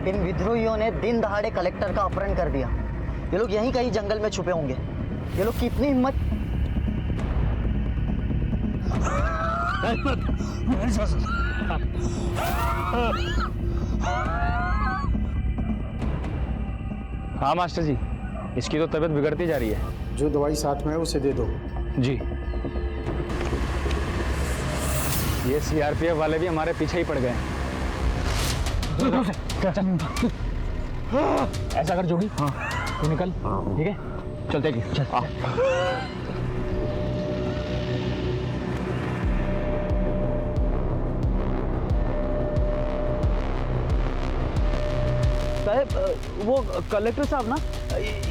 इन विद्रोहियों ने दिन दहाड़े कलेक्टर का अपहरण कर दिया। ये लोग यहीं कहीं जंगल में छुपे होंगे। ये लोग की इतनी हिम्मत। हाँ मास्टर जी, इसकी तो तबीयत बिगड़ती जा रही है। जो दवाई साथ में है उसे दे दो। जी। ये सीआरपीएफ वाले भी हमारे पीछे ही पड़ गए। ऐसा कर जोगी, हाँ तू निकल, ठीक है चलते हैं। चल। साहब वो कलेक्टर साहब ना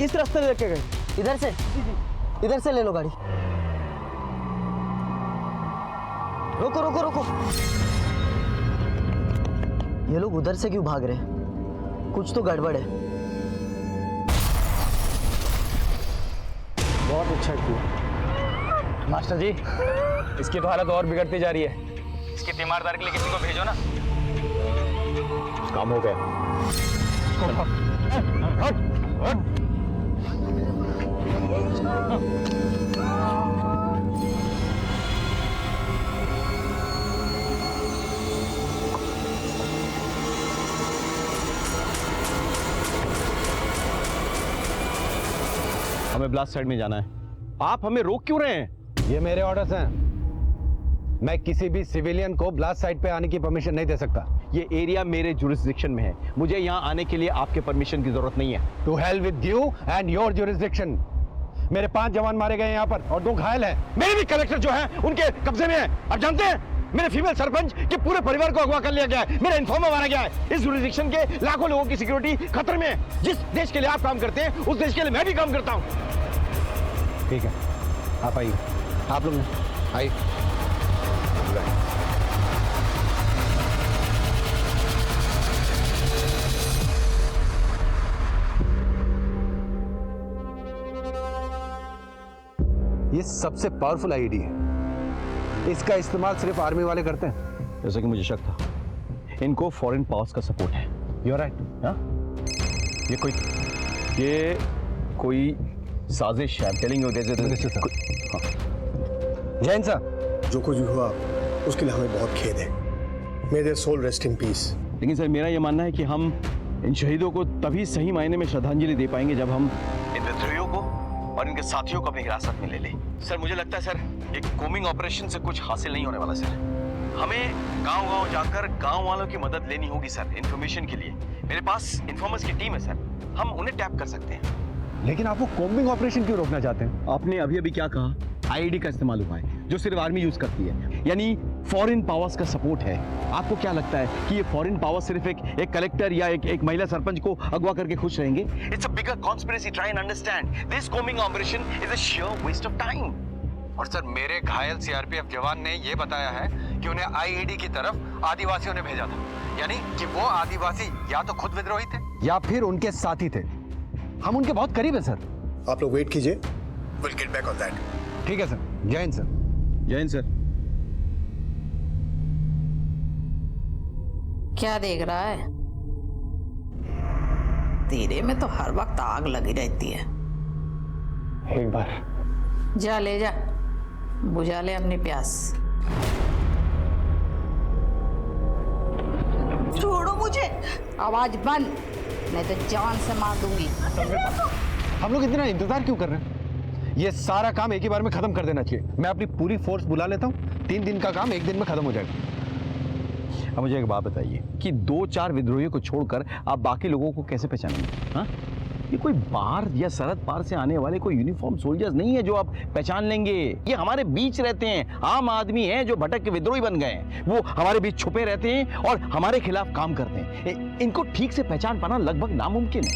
इस रास्ते लेके गए। इधर से ले लो गाड़ी। रुको रुको रुको, ये लोग उधर से क्यों भाग रहे हैं? कुछ तो गड़बड़ है। बहुत अच्छा किया मास्टर जी, इसकी तो हालत और बिगड़ती जा रही है। इसकी तीमारदार के लिए किसी को भेजो ना। काम हो गया। हट, हट। हमें ब्लास्ट साइड में जाना है। आप हमें रोक क्यों रहे हैं? ये मेरे ऑर्डर्स हैं। मैं किसी भी सिविलियन को ब्लास्ट साइट पे आने की परमिशन नहीं दे सकता। ये एरिया मेरे जुरिस्डिक्शन में है। मुझे यहाँ आने के लिए आपके परमिशन की जरूरत नहीं है। To hell with you and your jurisdiction. मेरे 5 जवान मारे गए यहाँ पर और 2 घायल हैं। मेरे भी कलेक्टर जो है उनके कब्जे में है। आप जानते हैं मेरे फीमेल सरपंच के पूरे परिवार को अगवा कर लिया गया है। मेरा इन्फॉर्मर मारा गया है। इस जुरिस्डिक्शन के लाखों लोगों की सिक्योरिटी खतरे में है। जिस देश के लिए आप काम करते हैं उस देश के लिए मैं भी काम करता हूँ। ठीक है, आप आइए। आप लोग आइए। ये सबसे पावरफुल आईडी है। इसका इस्तेमाल सिर्फ आर्मी वाले करते हैं। जैसा कि मुझे शक था, इनको फॉरेन पावर्स का सपोर्ट है। You right. हाँ? ये कोई साजिश है। टेलिंग यू जैन साहब, जो कुछ भी हुआ उसके लिए हमें बहुत खेद है। May their soul rest in peace. लेकिन सर मेरा यह मानना है कि हम इन शहीदों को तभी सही मायने में श्रद्धांजलि दे पाएंगे जब हम इन विद्रोहियों को और इनके साथियों को अपनी हिरासत में ले लें। सर मुझे लगता है सर ये कोमिंग ऑपरेशन से कुछ हासिल नहीं होने वाला सर। हमें गांव-गांव जाकर गांव वालों की मदद लेनी होगी सर, इंफॉर्मेशन के लिए। मेरे पास इन्फॉर्मर्स की टीम है सर, हम उन्हें टैप कर सकते हैं। लेकिन आप वो कोम्बिंग ऑपरेशन क्यों रोकना चाहते हैं? आपने अभी अभी क्या कहा? आईडी का इस्तेमाल हुआ है जो सिर्फ आर्मी यूज करती है, यानी फॉरेन पावर्स का सपोर्ट है। आपको क्या लगता है कि ये फॉरेन पावर सिर्फ एक कलेक्टर या एक महिला सरपंच को अगवा करके खुश रहेंगे? It's a bigger conspiracy. Try and understand this coming operation is a sheer waste of time. और सर मेरे घायल सीआरपीएफ जवान ने ये बताया है कि उन्हें आईईडी की तरफ आदिवासियों ने भेजा था, यानी कि वो आदिवासी या तो खुद विद्रोही थे या फिर उनके साथी थे। हम उनके बहुत करीब है सर। आप लोग वेट कीजिए, will get back on that. ठीक है सर। जय हिंद सर। जय हिंद सर। क्या देख रहा है? तेरे में तो हर वक्त आग लगी रहती है। एक बार जा ले जा, बुझा ले अपनी प्यास। छोड़ो मुझे। आवाज बंद, नहीं तो जान से मार दूंगी। हम लोग इतना इंतजार क्यों कर रहे हैं? ये सारा काम एक ही बार में खत्म कर देना चाहिए। मैं अपनी पूरी फोर्स बुला लेता हूँ। 3 दिन का काम 1 दिन में खत्म हो जाएगा। अब मुझे एक बात बताइए कि 2-4 विद्रोहियों को छोड़कर आप बाकी लोगों को कैसे पहचानेंगे? हाँ, ये कोई बाहर या सरहद पार से आने वाले कोई यूनिफॉर्म सोल्जर्स नहीं है जो आप पहचान लेंगे। ये हमारे बीच रहते हैं, आम आदमी हैं जो भटक के विद्रोही बन गए हैं। वो हमारे बीच छुपे रहते हैं और हमारे खिलाफ काम करते हैं। इनको ठीक से पहचान पाना लगभग नामुमकिन है।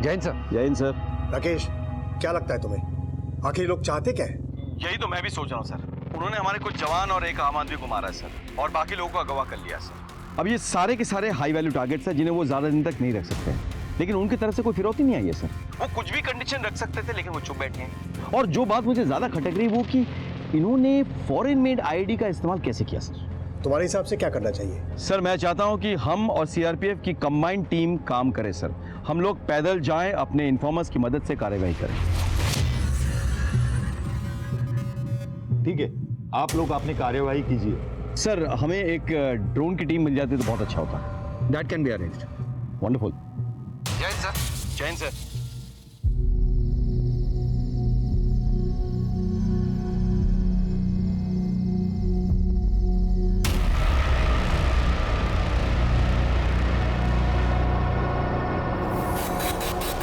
जय हिंद सर। जय हिंद सर। राकेश, क्या लगता है तुम्हें, आखिर ये लोग चाहते क्या है? यही तो मैं भी सोच रहा हूँ सर। उन्होंने हमारे कुछ जवान और एक आम आदमी को मारा है सर, और बाकी लोगों को अगवा कर लिया सर। अब ये सारे के सारे हाई वैल्यू टारगेट्स हैं जिन्हें वो ज्यादा दिन तक नहीं रख सकते, लेकिन उनकी तरफ से कोई फिरौती नहीं आई है सर। वो कुछ भी कंडीशन रख सकते थे लेकिन वो चुप बैठे हैं। और जो बात मुझे ज्यादा खटक रही वो कि इन्होंने फॉरेन मेड आईडी का इस्तेमाल कैसे किया सर? तुम्हारे हिसाब से क्या करना चाहिए? सर मैं चाहता हूं कि हम और सीआरपीएफ की कंबाइंड टीम काम करे सर। हम लोग पैदल जाएं, अपने इन्फॉर्मर्स की मदद से कार्रवाई करें। ठीक है, आप लोग अपनी कार्यवाही कीजिए। सर हमें एक ड्रोन की टीम मिल जाती तो बहुत अच्छा होता। That can be arranged. Wonderful. जय हिंद सर। जय हिंद सर।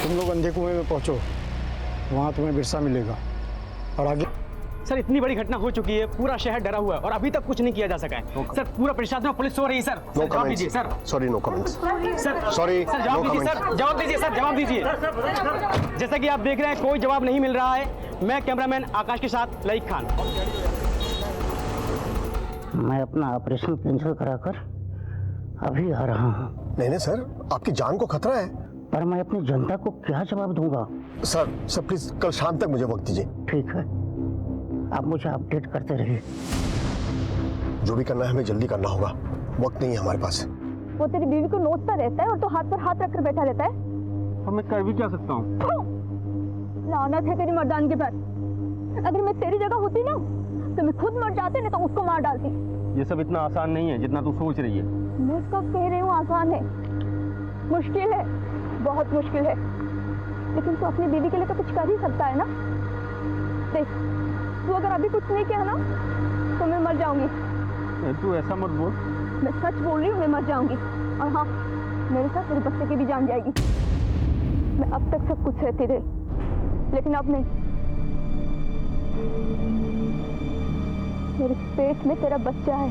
तुम लोग अंधे कुएं में पहुंचो, वहां तुम्हें बिरसा मिलेगा। और आगे सर इतनी बड़ी घटना हो चुकी है, पूरा शहर डरा हुआ है और अभी तक कुछ नहीं किया जा सका है। सर पूरा प्रशासन और पुलिस सो रही है। सर जवाब दीजिए sir. Sorry, no comments. Sir sorry, sir जवाब दीजिए सर, जवाब दीजिए सर, जवाब दीजिए। जैसा कि आप देख रहे हैं कोई जवाब नहीं मिल रहा है। मैं कैमरामैन आकाश के साथ लईक खान। मैं अपना ऑपरेशन कैंसिल कराकर अभी आ रहा हूँ। नहीं सर, आपकी जान को खतरा है। पर मैं अपनी जनता को क्या जवाब दूंगा? सर प्लीज कल शाम तक मुझे वक्त दीजिए। ठीक है, आप मुझे अपडेट करते रहिए। जो भी करना है हमें जल्दी करना होगा, वक्त नहीं है हमारे पास। वो तेरी बीवी को नोचता रहता है और तो हाथ पर हाथ रखकर बैठा रहता है। और मैं कर भी क्या सकता हूँ? लानत है तेरी मर्दानगी पर। अगर मैं तेरी जगह होती ना तो मैं खुद मर जाती, नहीं तो उसको मार डालती। ये सब इतना आसान नहीं है जितना तू सोच रही है। मैं कब कह रही हूँ आसान है? मुश्किल है, बहुत मुश्किल है। लेकिन तू अपनी बीवी के लिए तो कुछ कर ही सकता है ना। देख, तू अगर अभी कुछ नहीं किया ना तो मैं मर जाऊंगी। तू ऐसा मत बोल। मैं सच बोल रही हूँ, मैं मर जाऊंगी। और हाँ, मेरे साथ मेरे बच्चे की भी जान जाएगी। मैं अब तक सब कुछ सहती रही, लेकिन अब नहीं। मेरे पेट में तेरा बच्चा है।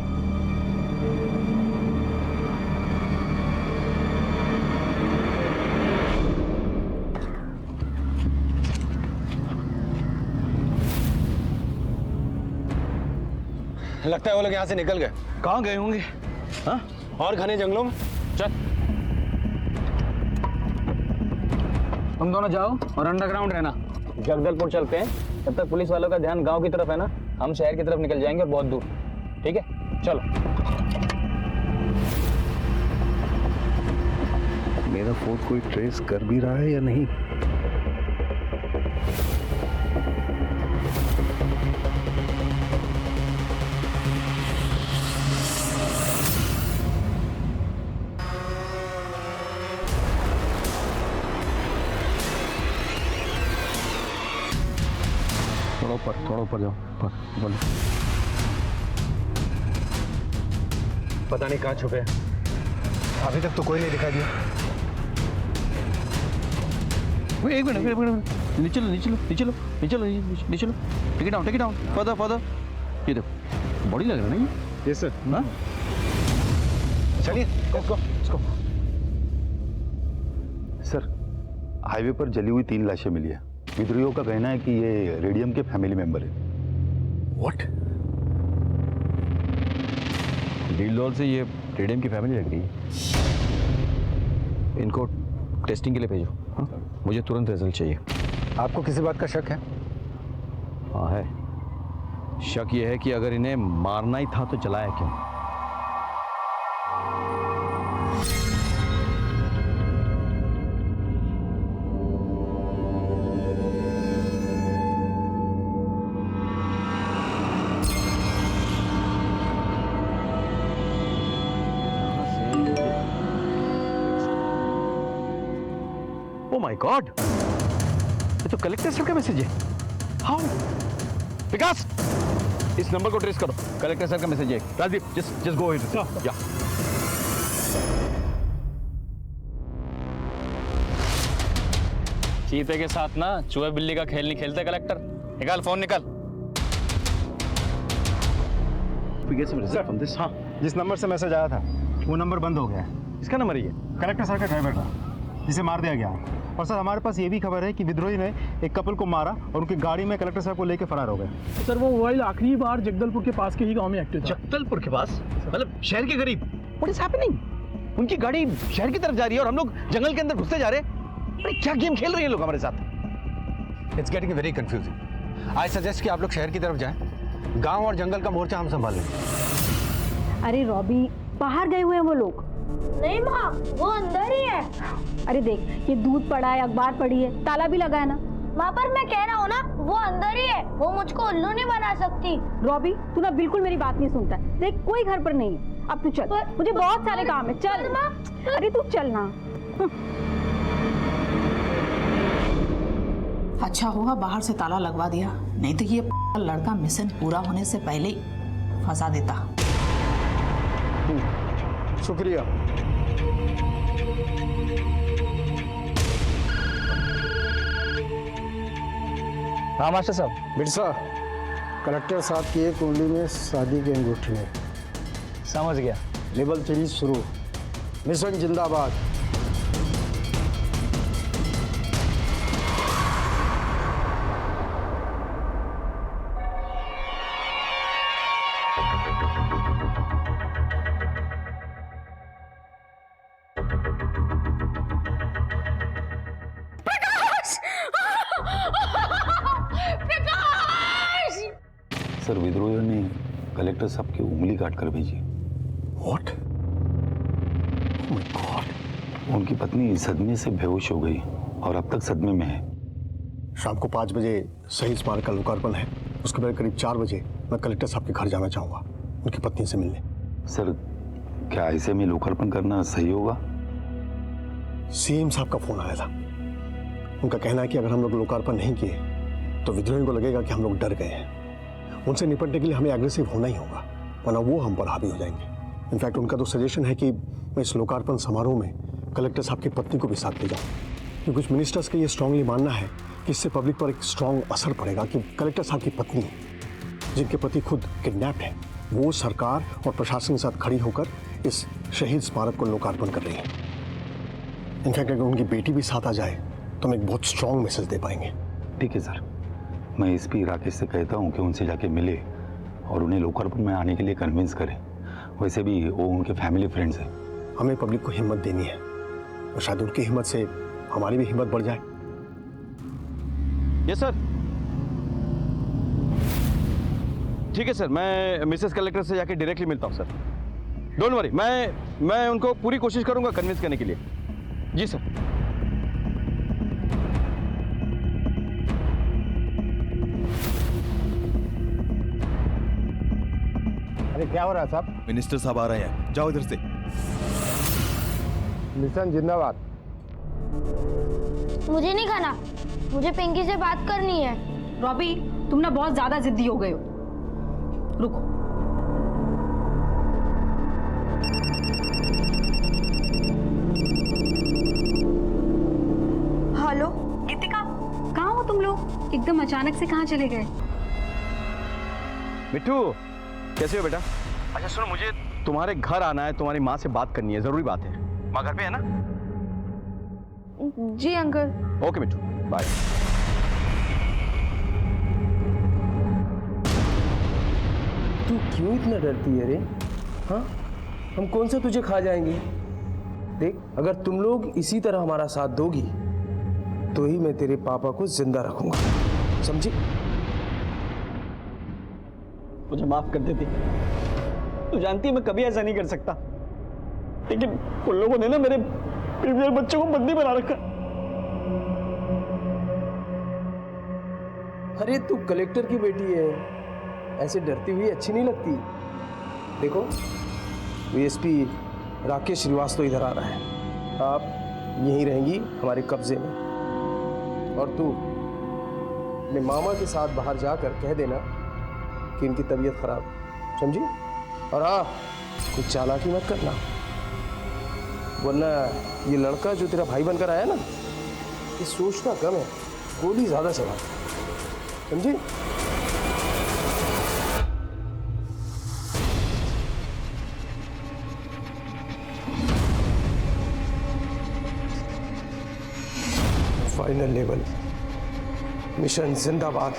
लगता है वो लोग यहाँ से निकल गए। कहाँ गए होंगे? हाँ? और घने जंगलों में। चल तुम दोनों जाओ और अंडरग्राउंड रहना। जगदलपुर चलते हैं, तब तक पुलिस वालों का ध्यान गांव की तरफ है ना। हम शहर की तरफ निकल जाएंगे और बहुत दूर। ठीक है, चलो। मेरा फोन कोई ट्रेस कर भी रहा है या नहीं? थोड़ा ऊपर जाओ। बोलो। पता नहीं कहाँ छुपे हैं। अभी तक तो कोई नहीं दिखाई दिया। एक मिनट। नीचे लो। Take down. फर्दर। ये देखो, बॉडी लग रहा है ना ये? Yes sir. हाँ? चलिए, let's go। सर, हाईवे पर जली हुई 3 लाशें मिली है। विद्रोहियों का कहना है कि ये रेडियम के फैमिली मेंबर है। What? डील डॉल से ये रेडियम की फैमिली लग रही है। इनको टेस्टिंग के लिए भेजो। हाँ? मुझे तुरंत रिजल्ट चाहिए। आपको किसी बात का शक है? हाँ है। शक ये है कि अगर इन्हें मारना ही था तो चलाया क्यों? Oh my God! ये तो कलेक्टर सर का मैसेज है। हाउ? विकास, इस नंबर को ट्रेस करो। कलेक्टर सर का मैसेज है। Rajdeep, just go ahead. Yeah. चीते के साथ ना चूहे बिल्ली का खेल नहीं खेलते कलेक्टर। निकाल फोन, निकाल। We get some result from this. हाँ, जिस नंबर से मैसेज आया था वो नंबर बंद हो गया है। इसका नंबर ही है। कलेक्टर सर का ड्राइवर था जिसे मार दिया गया है। और सर हमारे पास ये भी खबर है कि विद्रोही ने एक कपल को मारा और उनकी गाड़ी में कलेक्टर साहब को लेकर फरार हो गए। सर वो मोबाइल आखिरी बार जगदलपुर के पास के ही गांव में एक्टिव था। जगदलपुर के पास? मतलब शहर के करीब? What is happening? उनकी गाड़ी शहर की तरफ जा रही है और हम लोग जंगल के अंदर घुसते जा रहे हैं। अरे क्या गेम खेल रहे हैं लोग हमारे साथ? It's getting very confusing. I suggest कि आप लोग शहर की तरफ जाएं। गांव और जंगल का मोर्चा हम संभाल लेंगे। अरे रॉबी, बाहर गए हुए हैं वो लोग। नहीं माँ, वो अंदर ही है। अरे देख, ये दूध पड़ा है, अखबार पड़ी है, ताला भी लगा है ना। माँ पर मैं कह रहा हूँ ना, वो अंदर ही है। वो मुझको उल्लू नहीं बना सकती। रॉबी, तू ना बिल्कुल मेरी बात नहीं सुनता है। देख, कोई घर पर नहीं है। अब तू चल, मुझे बहुत सारे काम है। चल अरे तू चल ना। अच्छा हुआ बाहर से ताला लगवा दिया, नहीं तो ये लड़का मिशन पूरा होने से पहले ही फंसा देता। शुक्रिया। हाँ मास्टर साहब। बिरसा, कलेक्टर साहब की एक उंगली में शादी की अंगूठी है। समझ गया। लेवल 3 शुरू। मिशन जिंदाबाद। सर, विद्रोहियों ने कलेक्टर साहब की उंगली काट कर भेजी। What? Oh my God! उनकी पत्नी सदमे से बेहोश हो गई और अब तक सदमे में है। शाम को 5 बजे शहीद स्मारक का लोकार्पण है। उसके बाद करीब 4 बजे मैं कलेक्टर साहब के घर जाना चाहूँगा, उनकी पत्नी से मिलने। सर, क्या ऐसे में लोकार्पण करना सही होगा? सीएम साहब का फोन आया था। उनका कहना है कि अगर हम लोग लोकार्पण नहीं किए तो विद्रोहियों को लगेगा कि हम लोग डर गए हैं। उनसे निपटने के लिए हमें एग्रेसिव होना ही होगा, वरना वो हम पर हावी हो जाएंगे। इनफैक्ट उनका तो सजेशन है कि मैं इस लोकार्पण समारोह में कलेक्टर साहब की पत्नी को भी साथ ले जाऊँ, क्योंकि कुछ मिनिस्टर्स का ये स्ट्रांगली मानना है कि इससे पब्लिक पर एक स्ट्रांग असर पड़ेगा कि कलेक्टर साहब की पत्नी, जिनके पति खुद किडनैप्ड है, वो सरकार और प्रशासन के साथ खड़ी होकर इस शहीद स्मारक को लोकार्पण कर रही है। इनफैक्ट अगर उनकी बेटी भी साथ आ जाए तो हम एक बहुत स्ट्रांग मैसेज दे पाएंगे। ठीक है सर, मैं एसपी राकेश से कहता हूँ कि उनसे जाके मिले और उन्हें लोकार्पण में आने के लिए कन्विंस करें। वैसे भी वो उनके फैमिली फ्रेंड्स हैं। हमें पब्लिक को हिम्मत देनी है और शायद उनकी हिम्मत से हमारी भी हिम्मत बढ़ जाए। Yes sir. ठीक है सर, मैं मिसेस कलेक्टर से जाके डायरेक्टली मिलता हूँ सर। डोंट वरी, मैं उनको पूरी कोशिश करूंगा कन्विंस करने के लिए। जी सर। अरे क्या हो रहा है साहब? मिनिस्टर साहब आ रहे हैं, जाओ इधर से। मिशन जिंदाबाद। मुझे नहीं खाना, मुझे पिंकी से बात करनी है। रॉबी, तुम ना बहुत ज्यादा जिद्दी हो गए हो। रुको। हेलो गीतिका, कहाँ हो तुम लोग? एकदम अचानक से कहाँ चले गए? मिट्टू, कैसे हो बेटा? अच्छा सुनो, मुझे तुम्हारे घर आना है, तुम्हारी माँ से बात करनी है, जरूरी बात है। माँ घर पे है ना? जी अंकल। ओके मिट्टू, बाय। तू क्यों इतना डरती है रे? हाँ, हम कौन सा तुझे खा जाएंगे? देख, अगर तुम लोग इसी तरह हमारा साथ दोगी तो ही मैं तेरे पापा को जिंदा रखूंगा, समझी? मुझे माफ कर देती। तू जानती है मैं कभी ऐसा नहीं कर सकता, लेकिन उन लोगों ने ना मेरे बच्चों को बंदी बना रखा। अरे तू कलेक्टर की बेटी है, ऐसे डरती हुई अच्छी नहीं लगती। देखो, एसपी राकेश श्रीवास्तव इधर आ रहा है, आप यहीं रहेंगी हमारे कब्जे में। और तू अपने मामा के साथ बाहर जाकर कह देना कि इनकी तबीयत खराब, समझी? और हाँ, कुछ चालाकी मत करना, वरना ये लड़का जो तेरा भाई बनकर आया ना, ये सोचता कम है, गोली ज्यादा चलाता, समझी? फाइनल लेवल, मिशन जिंदाबाद।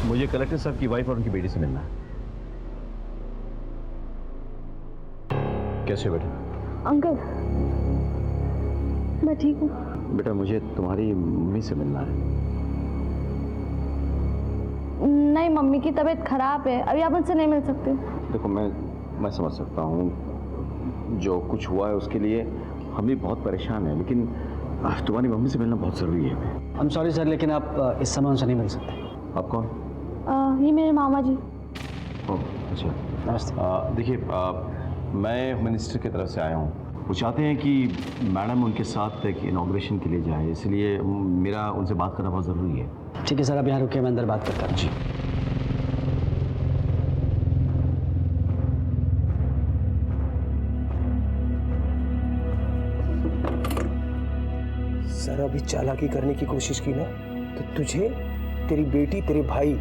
मुझे कलेक्टर साहब की वाइफ और उनकी बेटी से मिलना है। कैसे बेटे? अंकल, मैं ठीक हूँ। बेटा मुझे तुम्हारी मम्मी से मिलना है। नहीं, मम्मी की तबीयत खराब है, अभी आप उनसे नहीं मिल सकते। देखो मैं समझ सकता हूँ, जो कुछ हुआ है उसके लिए हम भी बहुत परेशान हैं, लेकिन तुम्हारी मम्मी से मिलना बहुत ज़रूरी है। आई एम सॉरी सर, लेकिन आप इस समय उनसे नहीं मिल सकते। आप कौन? ये मेरे मामा जी। ओह अच्छा, नमस्ते। देखिए मैं होम मिनिस्टर की तरफ से आया हूँ। वो चाहते हैं कि मैडम उनके साथ एक इनॉग्रेशन के लिए जाए, इसलिए मेरा उनसे बात करना बहुत ज़रूरी है। ठीक है सर, आप यहाँ रुकिए, मैं अंदर बात करता हूँ। जी। सर अभी चालाकी करने की कोशिश की ना तो तुझे, तेरी बेटी, तेरे भाई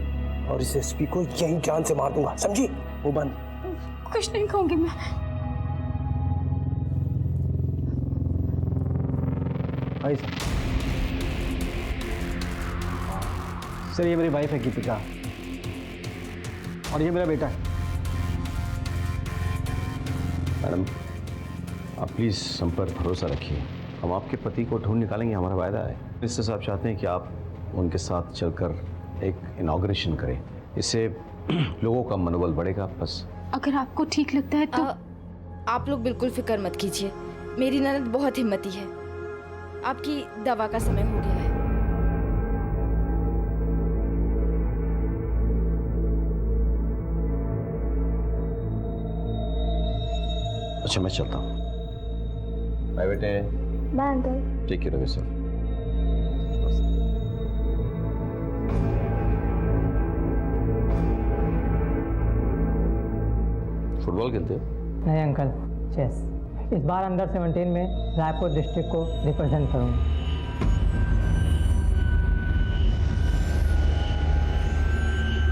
और इस एसपी को यहीं जान से मार दूंगा, समझी? वो बंद। कुछ नहीं कहूंगी मैं। भाई सर, ये मेरी वाइफ है गीतिका और ये मेरा बेटा है। मैडम आप प्लीज़ हम पर भरोसा रखिए, हम आपके पति को ढूंढ निकालेंगे, हमारा वायदा है। मिनिस्टर साहब चाहते हैं कि आप उनके साथ चलकर एक इनॉग्रेशन करें, इससे लोगों का मनोबल बढ़ेगा। बस अगर आपको ठीक लगता है तो आप लोग बिल्कुल फिक्र मत कीजिए, मेरी ननद बहुत हिम्मती है। आपकी दवा का समय हो गया है। अच्छा मैं चलता हूँ। बाय बेटे। Bye uncle. Take care of yourself. Football खेलते हो? नहीं अंकल, चेस। इस बार अंडर 17 में रायपुर डिस्ट्रिक्ट को रिप्रेजेंट करूंगा।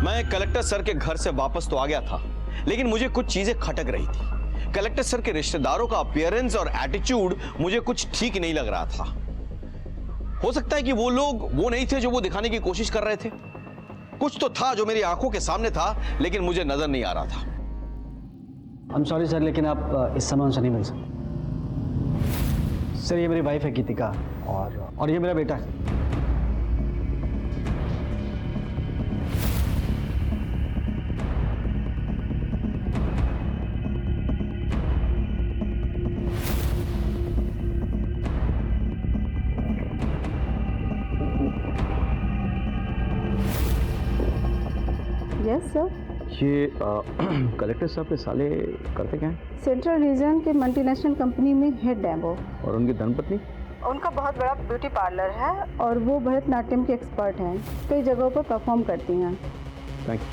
मैं कलेक्टर सर के घर से वापस तो आ गया था, लेकिन मुझे कुछ चीजें खटक रही थी। कलेक्टर सर के रिश्तेदारों का अपीयरेंस और एटीट्यूड मुझे कुछ ठीक नहीं लग रहा था। हो सकता है कि वो लोग वो नहीं थे जो वो दिखाने की कोशिश कर रहे थे। कुछ तो था जो मेरी आंखों के सामने था, लेकिन मुझे नजर नहीं आ रहा था। आई एम सॉरी सर, लेकिन आप इस समय उनसे नहीं मिल सकते। सर ये मेरी वाइफ है गीतिका और ये मेरा बेटा है। Yes sir. ये कलेक्टर साहब के साले करते क्या हैं? सेंट्रल रीजन के मल्टीनेशनल कंपनी में हेड है वो। और उनकी धर्मपत्नी? उनका बहुत बड़ा ब्यूटी पार्लर है और वो भरतनाट्यम के एक्सपर्ट हैं, कई जगहों पर परफॉर्म करती हैं। Thank you.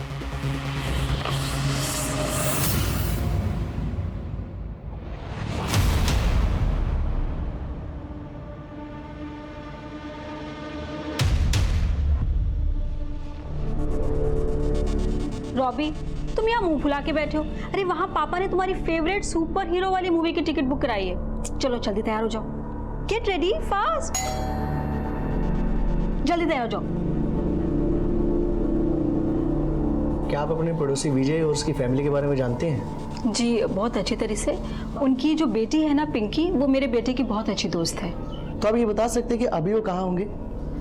रॉबी, तुम यहाँ मुंह फुला के बैठे हो। अरे वहाँ पापा ने तुम्हारी फेवरेट सुपर हीरो वाली मूवी की टिकट बुक कराई है। चलो जल्दी तैयार हो जाओ। गेट रेडी फास्ट, जल्दी तैयार हो जाओ। क्या आप अपने पड़ोसी विजय और उसकी फैमिली के बारे में जानते हैं? जी बहुत अच्छी तरह से। उनकी जो बेटी है ना पिंकी, वो मेरे बेटे की बहुत अच्छी दोस्त है। तो आप ये बता सकते हैं कि अभी वो कहाँ होंगे?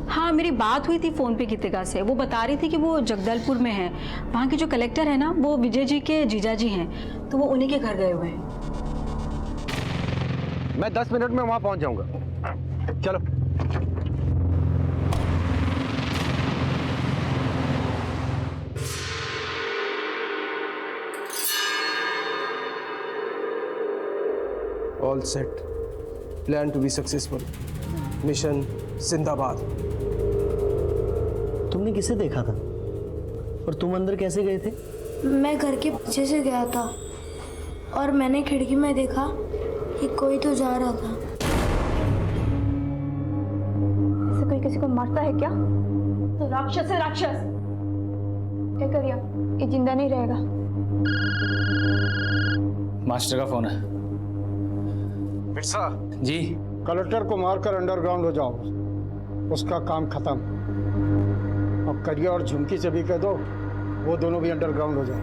हाँ, मेरी बात हुई थी फ़ोन पे गीतिका से। वो बता रही थी कि वो जगदलपुर में है। वहाँ के जो कलेक्टर है ना, वो विजय जी के जीजा जी हैं, तो वो उन्हीं के घर गए हुए हैं। मैं 10 मिनट में वहाँ पहुँच जाऊँगा। चलो। All set, plan to be successful, mission जिंदाबाद। तुमने किसे देखा था और तुम अंदर कैसे गए थे? मैं घर के पीछे से गया था और मैंने खिड़की में देखा कि कोई तो जा रहा था। इसे कोई किसी को मारता है क्या? तो राक्षस है, राक्षस। क्या करिए, ये जिंदा नहीं रहेगा। मास्टर का फोन है। बिरसा जी। कलेक्टर को मारकर अंडरग्राउंड हो जाओ, उसका काम खत्म। अब करिया और झुमकी से भी कह दो, वो दोनों भी अंडरग्राउंड हो जाओ।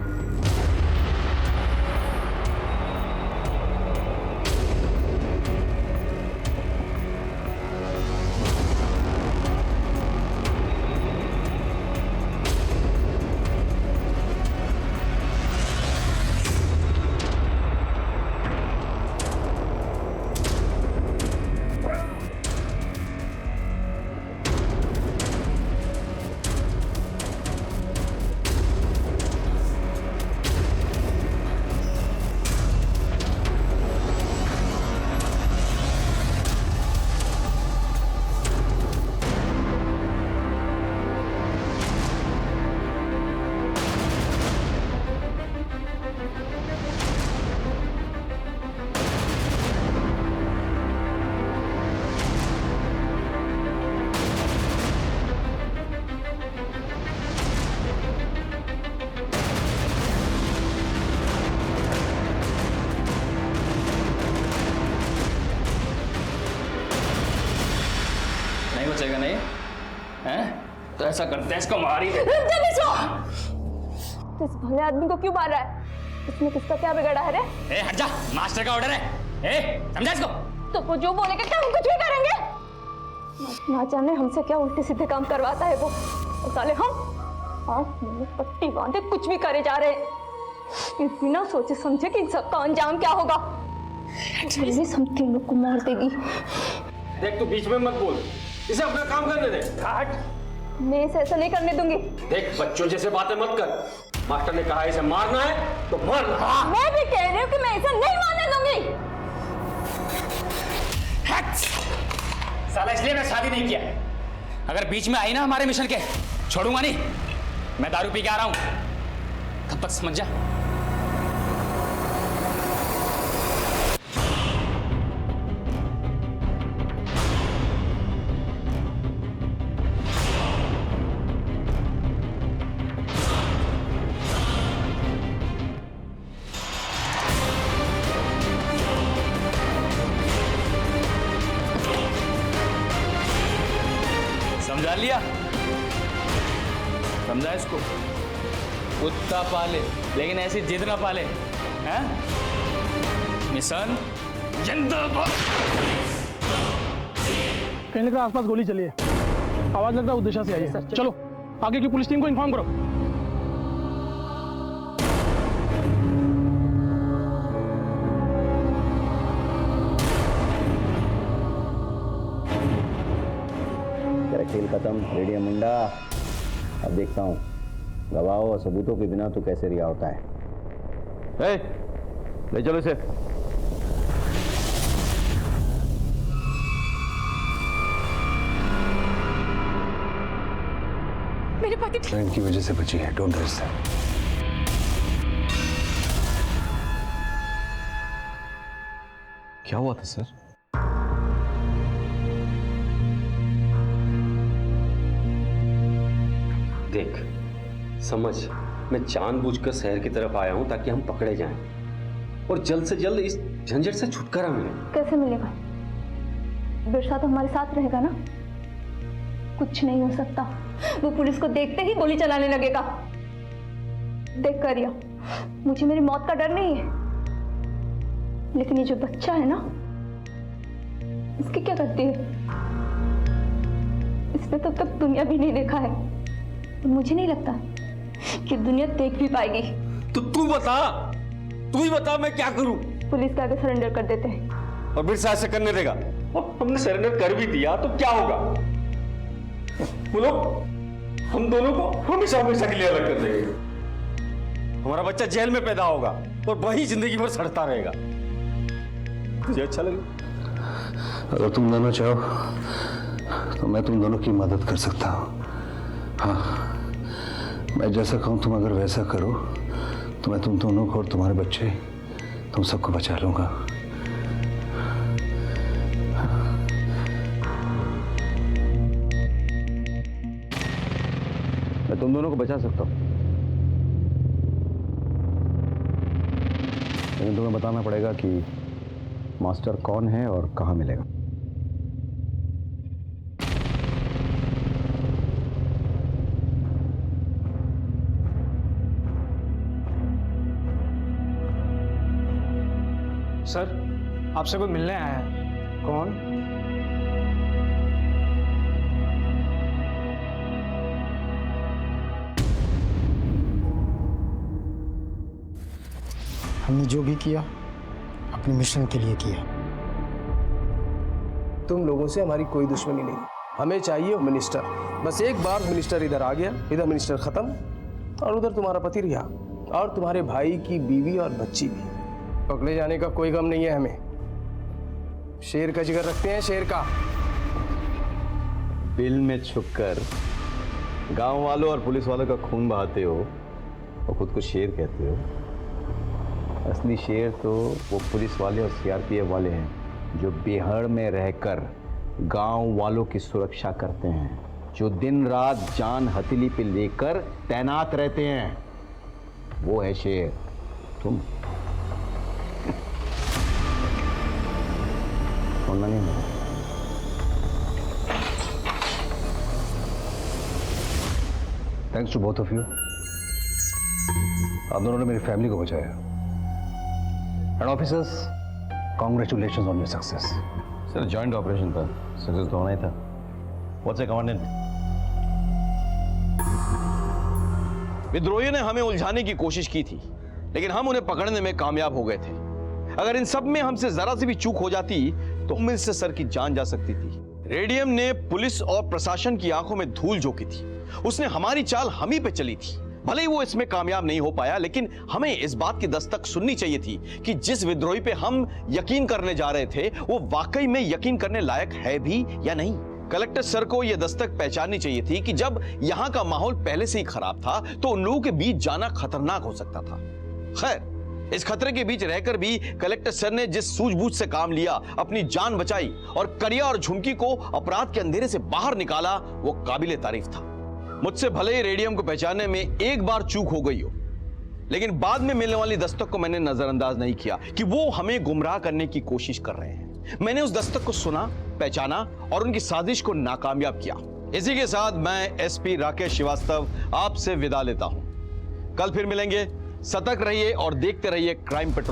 तो ऐसा करते हैं, इसको मार ही दे। तो इस भले आदमी को क्यों मार रहा है? इसने किसका क्या बिगाड़ा है रे? ए हट जा, मास्टर का ऑर्डर है। ए समझा इसको? तो वो जो बोलेगा क्या हम कुछ भी करेंगे? ना जाने हमसे क्या उल्टे सीधे काम करवाता है वो। और साले हम आँख में पट्टी बांधे कुछ भी करे जा रहे हैं, ये बिना सोचे समझे कि इन सबका अंजाम क्या होगा। मेरी समझी लोग को मार देगी। देख तू बीच में मत बोल, इसे अपना काम करने दे। हट। मैं इसे ऐसा नहीं करने दूंगी। देख बच्चों जैसे बातें मत कर, मास्टर ने कहा इसे मारना है तो मारना। मैं भी कह रही हूँ कि मैं इसे नहीं मारने दूंगी। साला इसलिए मैं शादी नहीं किया, अगर बीच में आई ना हमारे मिशन के, छोड़ूंगा नहीं। मैं दारू पी के आ रहा हूं, तब तक समझ जा। समझा लिया? समझा इसको? कुत्ता पाले लेकिन ऐसी जिद ना पाले, हैं? मिशन जिंदाबाद। कहने का आसपास गोली चली है, आवाज लगता है उद्देश्य से आई है। चलो आगे की पुलिस टीम को इन्फॉर्म करो। खेल खत्म, रेडियो मुंडा। अब देखता हूँ गवाहों और सबूतों के बिना तो कैसे रिहा होता है। ले चलो इसे। मेरे पति फ्रेंड की वजह से बची है, डोंट रिस्क दैट। क्या हुआ था सर? देख समझ, मैं जानबूझकर शहर की तरफ आया हूं ताकि हम पकड़े जाएं और जल्द से जल्द इस झंझट से छुटकारा मिले। कैसे मिलेगा? बिरसा तो हमारे साथ रहेगा ना। कुछ नहीं हो सकता, वो पुलिस को देखते ही गोली चलाने लगेगा। देख करिया, मुझे मेरी मौत का डर नहीं है, लेकिन ये जो बच्चा है ना, इसकी क्या गलती है? इसने तो तब दुनिया भी नहीं देखा है, मुझे नहीं लगता कि दुनिया देख भी पाएगी। तो तू बता, तू ही बता मैं क्या करूं? पुलिस के आगे सरेंडर कर देते हैं। और बिरसा ऐसे करने देगा? और हमने सरेंडर कर भी दिया तो क्या होगा? वो लोग हम दोनों को हमेशा हमेशा के लिए अलग कर देंगे। हमारा बच्चा जेल में पैदा होगा और वही जिंदगी भर सड़ता रहेगा। तुझे अच्छा लगे? अगर तुम दोनों चाहो तो मैं तुम दोनों की मदद कर सकता हूँ। हाँ, मैं जैसा कहूँ तुम अगर वैसा करो तो मैं तुम दोनों को और तुम्हारे बच्चे, तुम सबको बचा लूंगा। मैं तुम दोनों को बचा सकता हूँ, लेकिन तुम्हें बताना पड़ेगा कि मास्टर कौन है और कहाँ मिलेगा। सर, आपसे कोई मिलने आया है। कौन? हमने जो भी किया अपने मिशन के लिए किया। तुम लोगों से हमारी कोई दुश्मनी नहीं, हमें चाहिए मिनिस्टर। बस एक बार मिनिस्टर इधर आ गया, इधर मिनिस्टर खत्म और उधर तुम्हारा पति रिहा और तुम्हारे भाई की बीवी और बच्ची भी। पकड़े जाने का कोई गम नहीं है हमें। शेर का जिगर रखते हैं, शेर का। बिल में छुपकर गांव वालों और पुलिस वालों का खून बहाते हो और खुद को शेर कहते हो। असली शेर तो वो पुलिस वाले और सीआरपीएफ वाले हैं जो बिहार में रहकर गांव वालों की सुरक्षा करते हैं, जो दिन रात जान हथेली पे लेकर तैनात रहते हैं। वो है शेर। तुम सुनना नहीं। Thanks to both of you. आप दोनों ने मेरी फैमिली को बचाया। And officers, congratulation on your success. Sir joint operation था, सक्सेस तो होना ही था। What's a commandant? विद्रोहियों ने हमें उलझाने की कोशिश की थी, लेकिन हम उन्हें पकड़ने में कामयाब हो गए थे। अगर इन सब में हमसे जरा सी भी चूक हो जाती तो मुझसे सर की जान जा सकती थी। रेडियम ने पुलिस और प्रशासन की आंखों में धूल झोंकी थी। उसने हमारी चाल हम ही पे चली थी। भले ही वो इसमें कामयाब नहीं हो पाया, लेकिन हमें इस बात की दस्तक सुननी चाहिए थी कि जिस विद्रोही पे हम यकीन करने जा रहे थे वो वाकई में यकीन करने लायक है भी या नहीं। कलेक्टर सर को यह दस्तक पहचाननी चाहिए थी कि जब यहां का माहौल पहले से ही खराब था तो उन लोगों के बीच जाना खतरनाक हो सकता था। खैर, इस खतरे के बीच रहकर भी कलेक्टर सर ने जिस सूझबूझ से काम लिया, अपनी जान बचाई और करिया और झुमकी को अपराध के अंधेरे से बाहर निकाला, वो काबिले तारीफ था। मुझसे भले ही रेडियम को पहचानने में एक बार चूक हो गई हो, लेकिन बाद में मिलने वाली दस्तक को मैंने नजरअंदाज नहीं किया कि वो हमें गुमराह करने की कोशिश कर रहे हैं। मैंने उस दस्तक को सुना, पहचाना और उनकी साजिश को नाकामयाब किया। इसी के साथ मैं एसपी राकेश श्रीवास्तव आपसे विदा लेता हूं। कल फिर मिलेंगे। सतर्क रहिए और देखते रहिए क्राइम पेट्रोल।